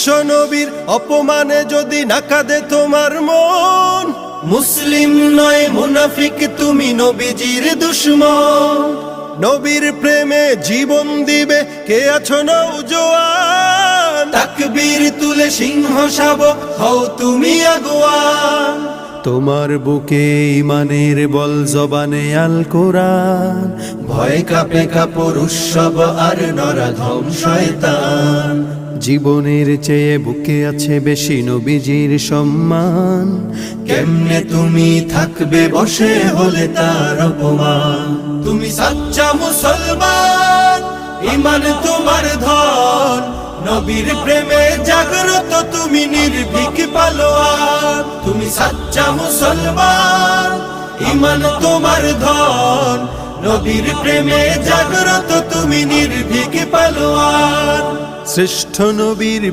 বিশ্ব নবীর অপমানে যদি না কাঁদে তোমার মন, মুসলিম নয় মুনাফিক তুমি নবীজির দুশমন। নবীর প্রেমে জীবন দিবে কে আছো নওজোয়ান, তাকবীর তুলে সিংহ শাবক হও তুমি আগুয়ান। তোমার বুকে ইমানের বল জবানে আল কোরআন, ভয় কাঁপে কাপড় উৎসব আর নরাধম শয়তান। জীবনের চেয়ে বুকে আছে বেশি নবীজির সম্মান, কেমনে তুমি থাকবে বসে হলে তার অপমান। তুমি সাচ্চা মুসলমান, ইমান তোমার ধন, নবীর প্রেমে জাগ্রত তুমি নির্ভীক পালোয়ান। তুমি সাচ্চা মুসলমান, ইমান তোমার ধন, নবীর প্রেমে জাগ্রত তুমি নির্ভীক পালোয়ান। শ্রেষ্ঠ নবীর